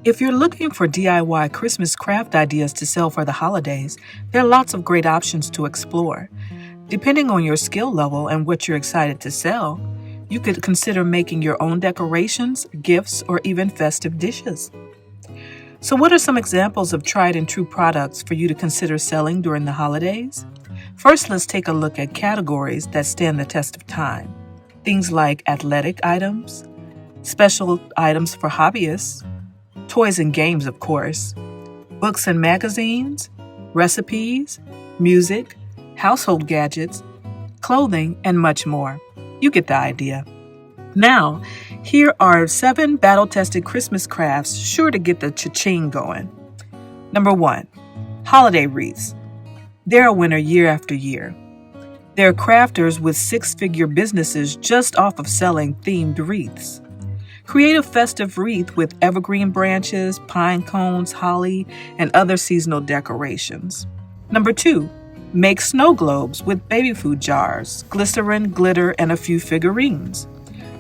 If you're looking for DIY Christmas craft ideas to sell for the holidays, there are lots of great options to explore. Depending on your skill level and what you're excited to sell, you could consider making your own decorations, gifts, or even festive dishes. So, what are some examples of tried and true products for you to consider selling during the holidays? First, let's take a look at categories that stand the test of time. Things like athletic items, special items for hobbyists, toys and games, of course, books and magazines, recipes, music, household gadgets, clothing, and much more. You get the idea. Now, here are 7 battle-tested Christmas crafts sure to get the cha-ching going. Number 1, holiday wreaths. They're a winner year after year. There are crafters with 6-figure businesses just off of selling themed wreaths. Create a festive wreath with evergreen branches, pine cones, holly, and other seasonal decorations. Number 2, make snow globes with baby food jars, glycerin, glitter, and a few figurines.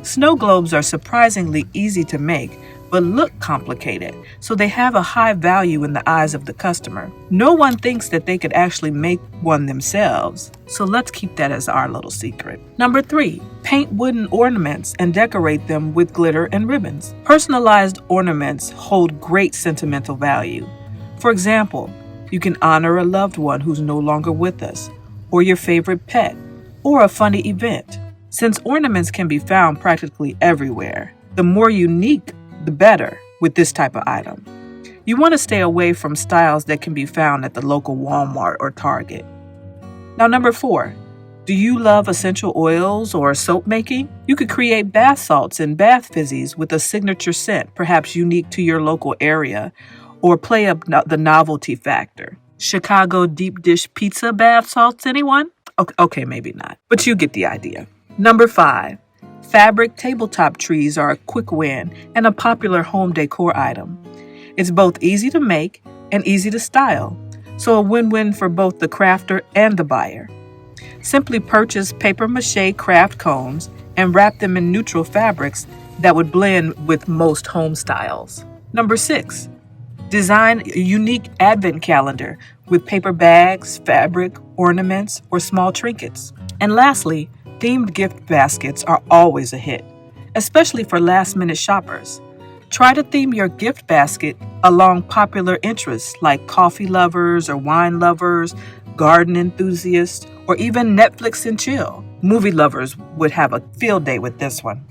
Snow globes are surprisingly easy to make, but look complicated, so they have a high value in the eyes of the customer. No one thinks that they could actually make one themselves, so let's keep that as our little secret. Number 3, paint wooden ornaments and decorate them with glitter and ribbons. Personalized ornaments hold great sentimental value. For example, you can honor a loved one who's no longer with us, or your favorite pet, or a funny event. Since ornaments can be found practically everywhere, the more unique the better with this type of item. You want to stay away from styles that can be found at the local Walmart or Target. Now, number 4, do you love essential oils or soap making? You could create bath salts and bath fizzies with a signature scent, perhaps unique to your local area, or play up the novelty factor. Chicago deep dish pizza bath salts, anyone? Okay, maybe not, but you get the idea. Number 5, fabric tabletop trees are a quick win and a popular home decor item. It's both easy to make and easy to style, so a win-win for both the crafter and the buyer. Simply purchase papier-mâché craft cones and wrap them in neutral fabrics that would blend with most home styles. Number 6, design a unique advent calendar with paper bags, fabric, ornaments, or small trinkets. And lastly, themed gift baskets are always a hit, especially for last-minute shoppers. Try to theme your gift basket along popular interests like coffee lovers or wine lovers, garden enthusiasts, or even Netflix and chill. Movie lovers would have a field day with this one.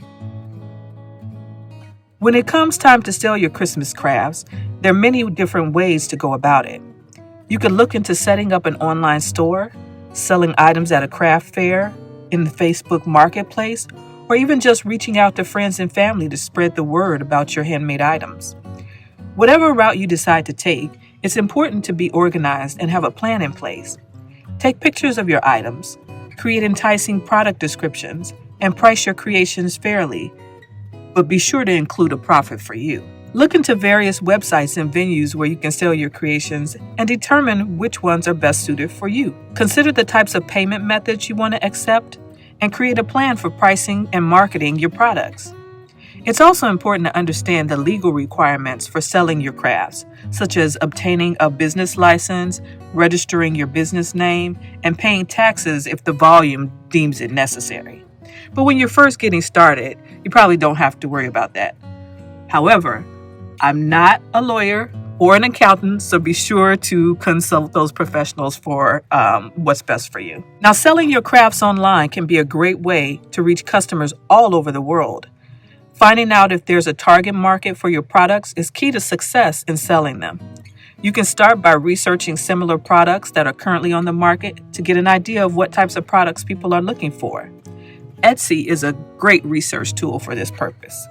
When it comes time to sell your Christmas crafts, there are many different ways to go about it. You could look into setting up an online store, selling items at a craft fair, in the Facebook Marketplace, or even just reaching out to friends and family to spread the word about your handmade items. Whatever route you decide to take, it's important to be organized and have a plan in place. Take pictures of your items, create enticing product descriptions, and price your creations fairly, but be sure to include a profit for you. Look into various websites and venues where you can sell your creations and determine which ones are best suited for you. Consider the types of payment methods you want to accept and create a plan for pricing and marketing your products. It's also important to understand the legal requirements for selling your crafts, such as obtaining a business license, registering your business name, and paying taxes if the volume deems it necessary. But when you're first getting started, you probably don't have to worry about that. However, I'm not a lawyer or an accountant, so be sure to consult those professionals for what's best for you. Now, selling your crafts online can be a great way to reach customers all over the world. Finding out if there's a target market for your products is key to success in selling them. You can start by researching similar products that are currently on the market to get an idea of what types of products people are looking for. Etsy is a great research tool for this purpose.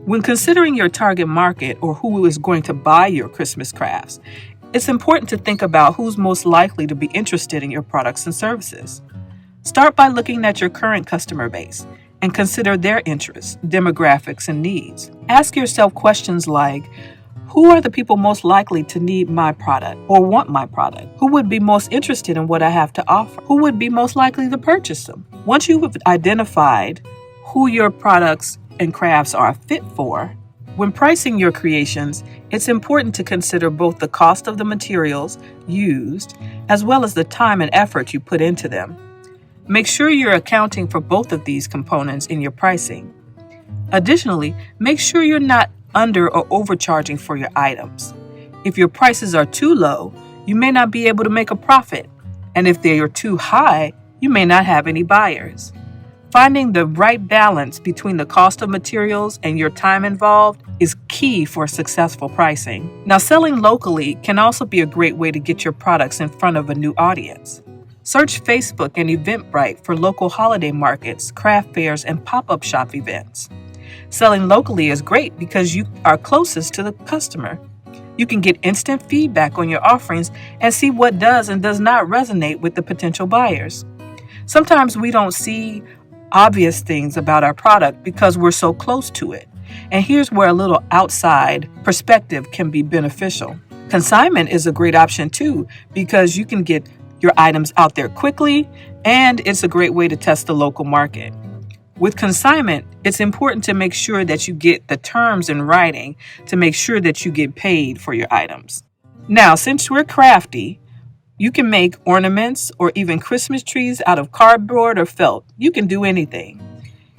When considering your target market or who is going to buy your Christmas crafts, it's important to think about who's most likely to be interested in your products and services. Start by looking at your current customer base and consider their interests, demographics, and needs. Ask yourself questions like, who are the people most likely to need my product or want my product? Who would be most interested in what I have to offer? Who would be most likely to purchase them? Once you've identified who your products and crafts are a fit for, When pricing your creations, it's important to consider both the cost of the materials used as well as the time and effort you put into them. Make sure you're accounting for both of these components in your pricing. Additionally, make sure you're not under or overcharging for your items. If your prices are too low, you may not be able to make a profit, and if they are too high, you may not have any buyers. Finding the right balance between the cost of materials and your time involved is key for successful pricing. Now, selling locally can also be a great way to get your products in front of a new audience. Search Facebook and Eventbrite for local holiday markets, craft fairs, and pop-up shop events. Selling locally is great because you are closest to the customer. You can get instant feedback on your offerings and see what does and does not resonate with the potential buyers. Sometimes we don't see obvious things about our product because we're so close to it. And here's where a little outside perspective can be beneficial. Consignment is a great option too because you can get your items out there quickly, and it's a great way to test the local market. With consignment, it's important to make sure that you get the terms in writing to make sure that you get paid for your items. Now, since we're crafty, you can make ornaments or even Christmas trees out of cardboard or felt. You can do anything.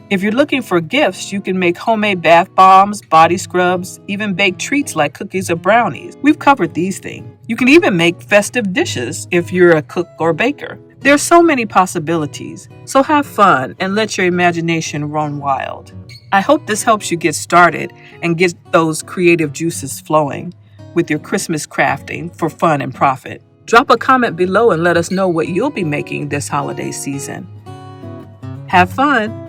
If you're looking for gifts, you can make homemade bath bombs, body scrubs, even bake treats like cookies or brownies. We've covered these things. You can even make festive dishes if you're a cook or baker. There are so many possibilities, so have fun and let your imagination run wild. I hope this helps you get started and get those creative juices flowing with your Christmas crafting for fun and profit. Drop a comment below and let us know what you'll be making this holiday season. Have fun!